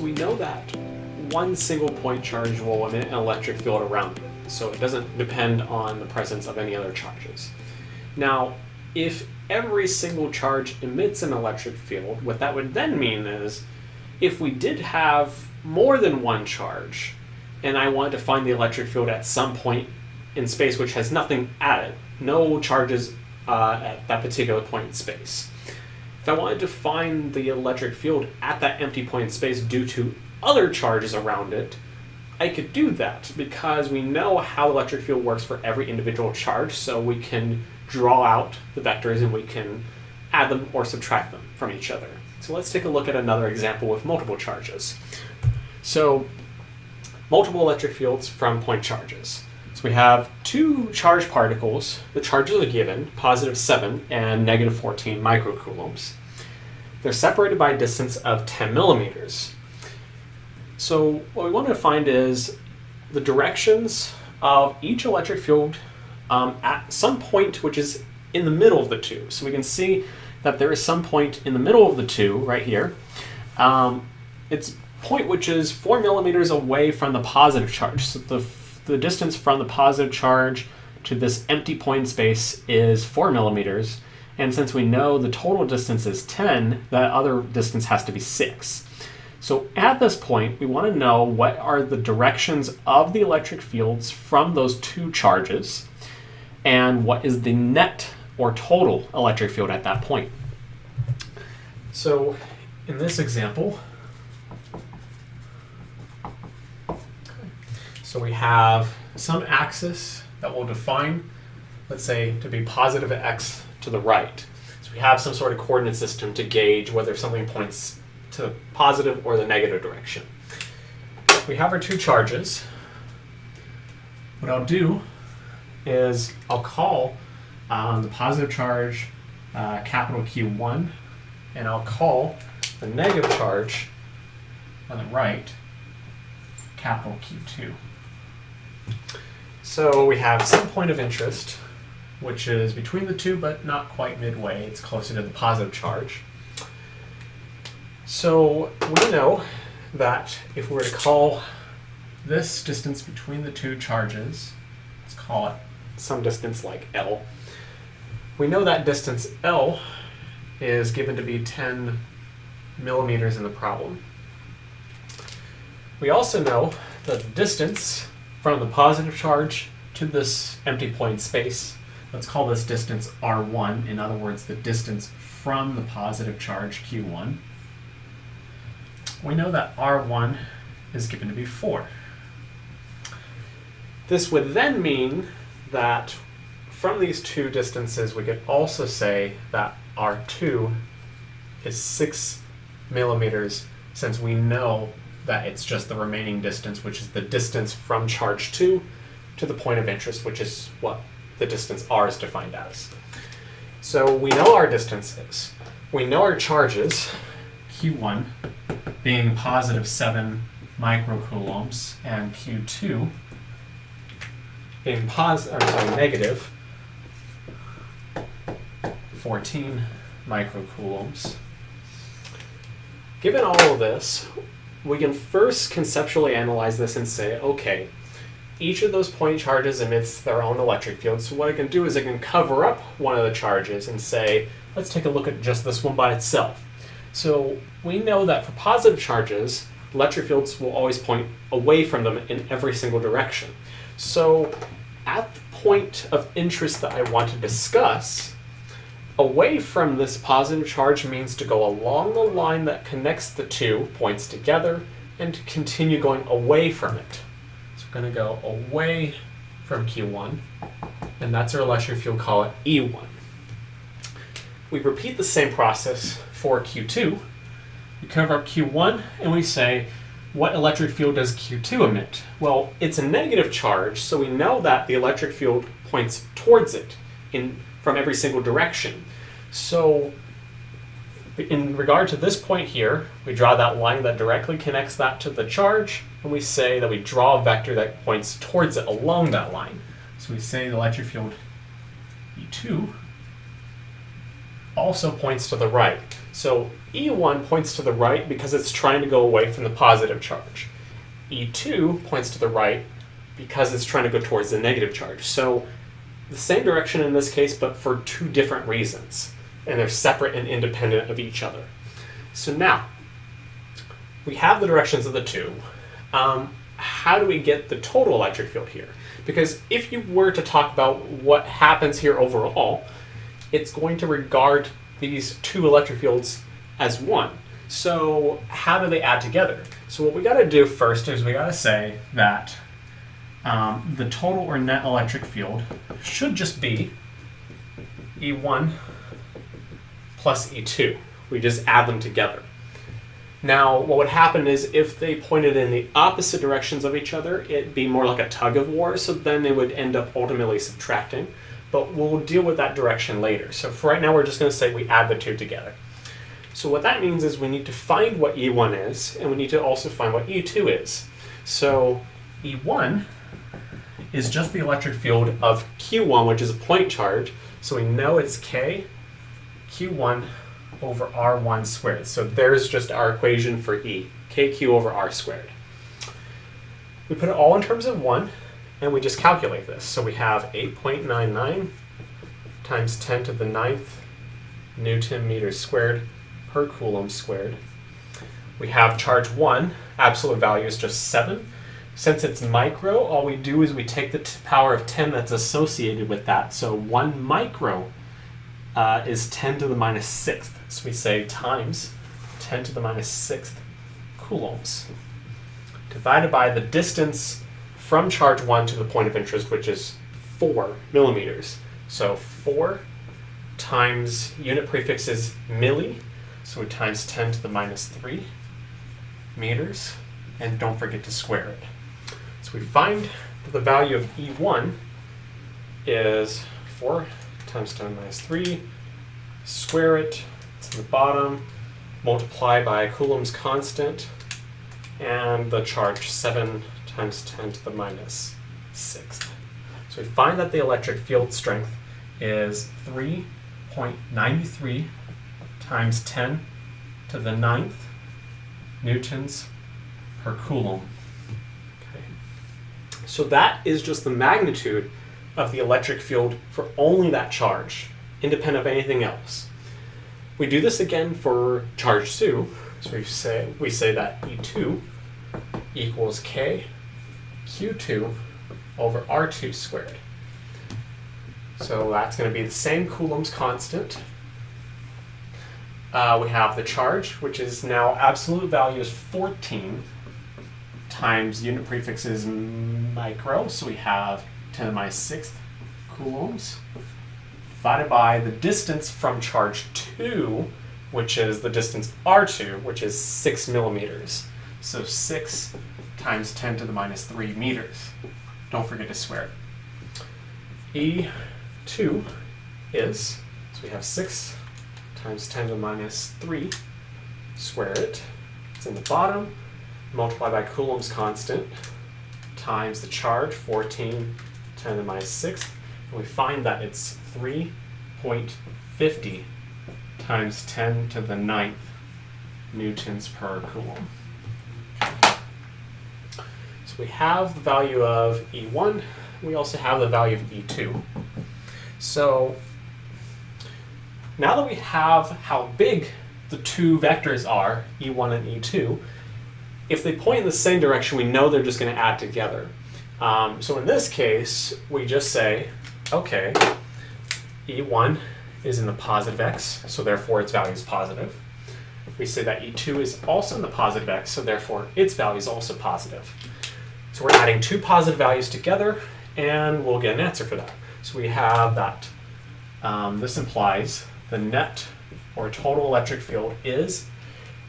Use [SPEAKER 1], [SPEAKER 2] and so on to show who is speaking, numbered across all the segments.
[SPEAKER 1] we know that one single point charge will emit an electric field around it, so it doesn't depend on the presence of any other charges. Now, if every single charge emits an electric field, what that would then mean is if we did have more than one charge, and I wanted to find the electric field at some point in space which has nothing at it, no charges at that particular point in space. If I wanted to find the electric field at that empty point in space due to other charges around it, I could do that because we know how electric field works for every individual charge, so we can draw out the vectors and we can add them or subtract them from each other. So let's take a look at another example with multiple charges. So multiple electric fields from point charges. So we have two charged particles. The charges are given, positive 7 and negative 14 microcoulombs. They're separated by a distance of 10 millimeters. So what we want to find is the directions of each electric field at some point which is in the middle of the two. So we can see that there is some point in the middle of the two right here. It's a point which is 4 millimeters away from the positive charge. So the distance from the positive charge to this empty point in space is 4 millimeters. And since we know the total distance is 10, that other distance has to be 6. So at this point, we want to know what are the directions of the electric fields from those two charges, and what is the net or total electric field at that point. So in this example, so we have some axis that we'll define, let's say, to be positive x to the right. So we have some sort of coordinate system to gauge whether something points to the positive or the negative direction. We have our two charges. What I'll do is I'll call the positive charge capital Q1, and I'll call the negative charge on the right capital Q2. So we have some point of interest, which is between the two but not quite midway. It's closer to the positive charge. So we know that if we were to call this distance between the two charges, let's call it some distance like L, we know that distance L is given to be 10 millimeters in the problem. We also know that the distance from the positive charge to this empty point space, let's call this distance R1, in other words, the distance from the positive charge Q1. We know that R1 is given to be 4. This would then mean that from these two distances, we could also say that R2 is 6 millimeters, since we know that it's just the remaining distance, which is the distance from charge 2 to the point of interest, which is what the distance R is defined as. So we know our distances. We know our charges, Q1 being positive 7 microcoulombs and Q2 being negative 14 microcoulombs. Given all of this, we can first conceptually analyze this and say, okay, each of those point charges emits their own electric field. So what I can do is I can cover up one of the charges and say, let's take a look at just this one by itself. So we know that for positive charges, electric fields will always point away from them in every single direction. So at the point of interest that I want to discuss, away from this positive charge means to go along the line that connects the 2 points together and to continue going away from it. So we're going to go away from Q1, and that's our electric field, call it E1. We repeat the same process for Q2. We cover up Q1 and we say, what electric field does Q2 emit? Well, it's a negative charge, so we know that the electric field points towards it from every single direction. So in regard to this point here, we draw that line that directly connects that to the charge, and we say that we draw a vector that points towards it along that line. So we say the electric field E2 also points to the right. So E1 points to the right because it's trying to go away from the positive charge. E2 points to the right because it's trying to go towards the negative charge. So the same direction in this case, but for two different reasons. And they're separate and independent of each other. So now, we have the directions of the two. How do we get the total electric field here? Because if you were to talk about what happens here overall, it's going to regard these two electric fields as one. So how do they add together? So what we got to do first is we got to say that the total or net electric field should just be E1 plus E2. We just add them together. Now, what would happen is if they pointed in the opposite directions of each other, it'd be more like a tug of war, so then they would end up ultimately subtracting. But we'll deal with that direction later. So for right now, we're just going to say we add the two together. So what that means is we need to find what E1 is, and we need to also find what E2 is. So E1 is just the electric field of Q1, which is a point charge. So we know it's K Q1 over R1 squared. So there's just our equation for E, KQ over R squared. We put it all in terms of 1, and we just calculate this. So we have 8.99 times 10 to the 9th Newton meters squared per Coulomb squared. We have charge 1, absolute value is just 7. Since it's micro, all we do is we take the power of 10 that's associated with that. So 1 micro is 10 to the minus 6th. So we say times 10 to the minus 6th coulombs divided by the distance from charge 1 to the point of interest, which is 4 millimeters. So 4 times unit prefix is milli, so we times 10 to the minus 3 meters, and don't forget to square it. So we find that the value of E1 is 4 times 10 to the minus 3, square it, it's in the bottom, multiply by Coulomb's constant, and the charge 7 times 10 to the minus 6th. So we find that the electric field strength is 3.93 times 10 to the 9th newtons per coulomb. Okay. So that is just the magnitude of the electric field for only that charge, independent of anything else. We do this again for charge 2. So we say that E2 equals K Q2 over R2 squared. So that's going to be the same Coulomb's constant. We have the charge, which is now absolute value is 14 times unit prefix is micro. So we have 10 to the minus 6th coulombs divided by the distance from charge 2, which is the distance R2, which is 6 millimeters. So 6 times 10 to the minus 3 meters. Don't forget to square it. E2 is, so we have 6 times 10 to the minus 3, square it. It's in the bottom, multiply by Coulomb's constant, times the charge, 14 10 to the minus 6th, and we find that it's 3.50 times 10 to the 9th newtons per coulomb. So we have the value of E1, we also have the value of E2. So now that we have how big the two vectors are, E1 and E2, if they point in the same direction, we know they're just going to add together. So in this case, we just say, okay, E1 is in the positive x, so therefore its value is positive. We say that E2 is also in the positive x, so therefore its value is also positive. So we're adding two positive values together, and we'll get an answer for that. So we have that this implies the net or total electric field is,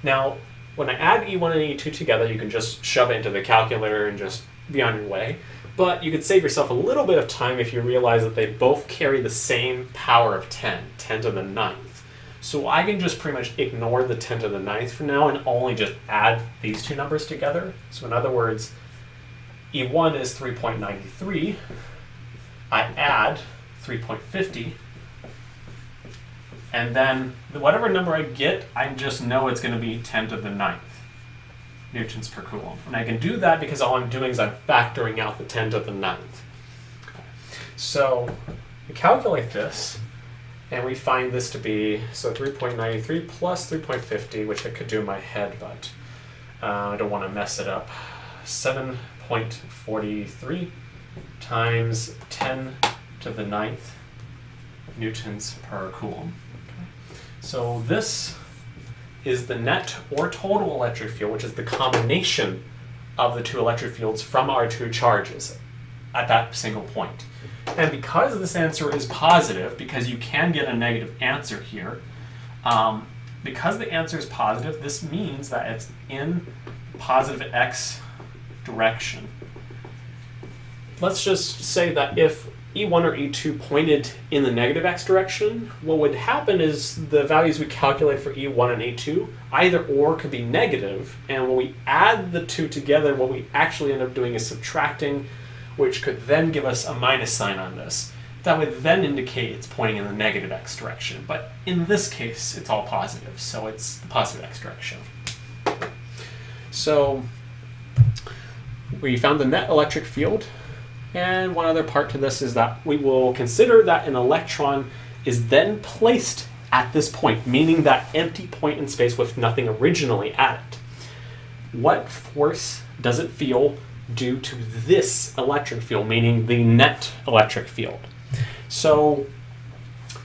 [SPEAKER 1] now when I add E1 and E2 together, you can just shove it into the calculator and just be on your way. But you could save yourself a little bit of time if you realize that they both carry the same power of 10, 10 to the 9th. So I can just pretty much ignore the 10 to the 9th for now and only just add these two numbers together. So in other words, E1 is 3.93. I add 3.50, And then whatever number I get, I just know it's going to be 10 to the 9th newtons per coulomb. And I can do that because all I'm doing is I'm factoring out the 10 to the 9th. So we calculate this, and we find this to be, so 3.93 plus 3.50, which I could do in my head, but I don't want to mess it up. 7.43 times 10 to the 9th newtons per coulomb. Okay. So this is the net or total electric field, which is the combination of the two electric fields from our two charges at that single point. And because this answer is positive, because you can get a negative answer here, because the answer is positive, this means that it's in positive x direction. Let's just say that if E1 or E2 pointed in the negative x direction, what would happen is the values we calculate for E1 and E2, either or could be negative, and when we add the two together, what we actually end up doing is subtracting, which could then give us a minus sign on this. That would then indicate it's pointing in the negative x direction, but in this case, it's all positive, so it's the positive x direction. So we found the net electric field. And one other part to this is that we will consider that an electron is then placed at this point, meaning that empty point in space with nothing originally at it. What force does it feel due to this electric field, meaning the net electric field? So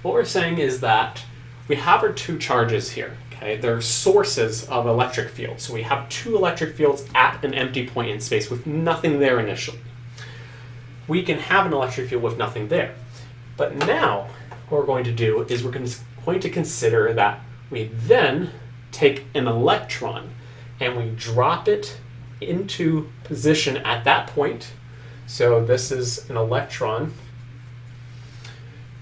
[SPEAKER 1] what we're saying is that we have our two charges here. Okay, they're sources of electric field. So we have two electric fields at an empty point in space with nothing there initially. We can have an electric field with nothing there. But now, what we're going to do is we're going to consider that we then take an electron and we drop it into position at that point. So this is an electron.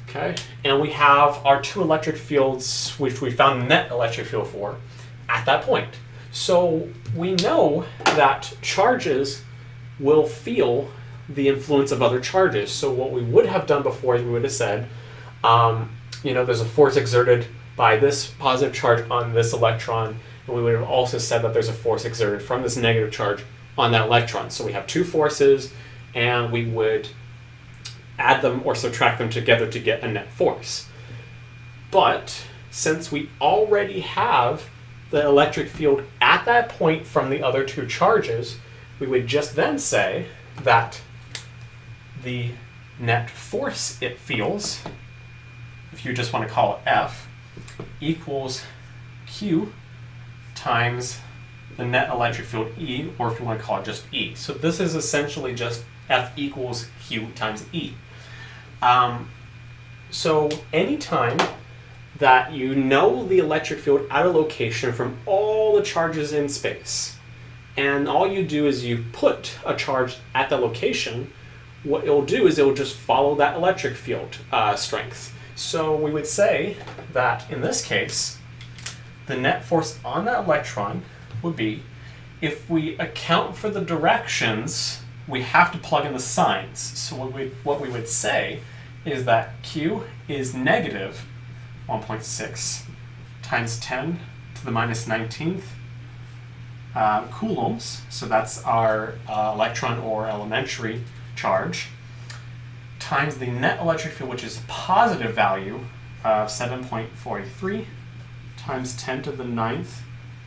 [SPEAKER 1] Okay, and we have our two electric fields, which we found the net electric field for, at that point. So we know that charges will feel the influence of other charges. So what we would have done before is we would have said, there's a force exerted by this positive charge on this electron, and we would have also said that there's a force exerted from this negative charge on that electron. So we have two forces, and we would add them or subtract them together to get a net force. But since we already have the electric field at that point from the other two charges, we would just then say that the net force it feels, if you just want to call it F, equals Q times the net electric field E, or if you want to call it just E. So this is essentially just F equals Q times E. So anytime that you know the electric field at a location from all the charges in space, and all you do is you put a charge at the location, what it'll do is it'll just follow that electric field strength. So we would say that in this case, the net force on that electron would be, if we account for the directions, we have to plug in the signs. So what we would say is that Q is negative 1.6 times 10 to the minus 19th coulombs. So that's our electron or elementary charge, times the net electric field, which is a positive value of 7.43 times 10 to the 9th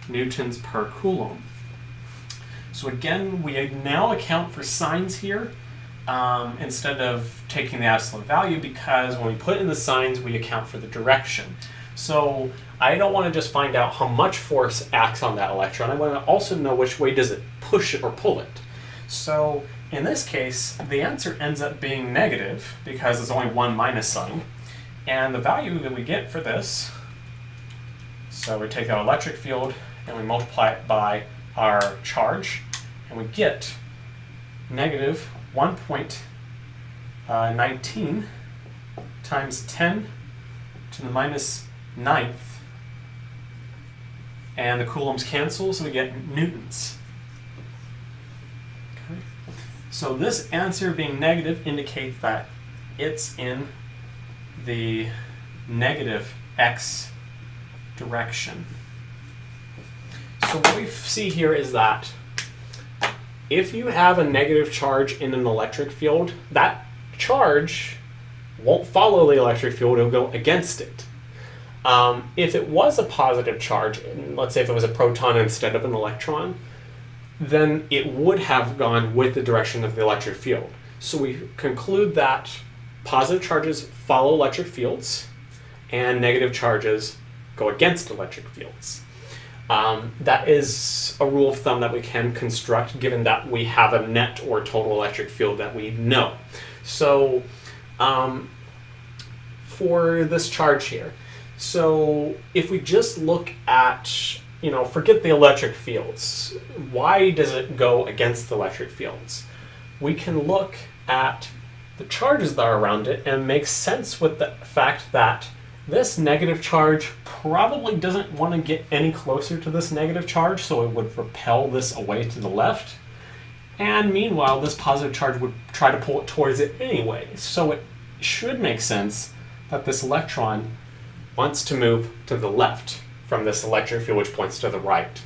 [SPEAKER 1] newtons per coulomb. So again, we now account for signs here instead of taking the absolute value, because when we put in the signs, we account for the direction. So I don't want to just find out how much force acts on that electron. I want to also know which way does it push it or pull it. So in this case, the answer ends up being negative because there's only one minus sign. And the value that we get for this, so we take our electric field and we multiply it by our charge, and we get negative 1.19 times 10 to the minus 9th. And the coulombs cancel, so we get newtons. Okay. So this answer being negative indicates that it's in the negative x direction. So what we see here is that if you have a negative charge in an electric field, that charge won't follow the electric field, it'll go against it. If it was a positive charge, let's say if it was a proton instead of an electron, then it would have gone with the direction of the electric field. So we conclude that positive charges follow electric fields and negative charges go against electric fields. That is a rule of thumb that we can construct given that we have a net or total electric field that we know. So for this charge here, so if we just look at, forget the electric fields, why does it go against the electric fields? We can look at the charges that are around it and make sense with the fact that this negative charge probably doesn't want to get any closer to this negative charge, so it would repel this away to the left. And meanwhile, this positive charge would try to pull it towards it anyway. So it should make sense that this electron wants to move to the left from this electric field which points to the right.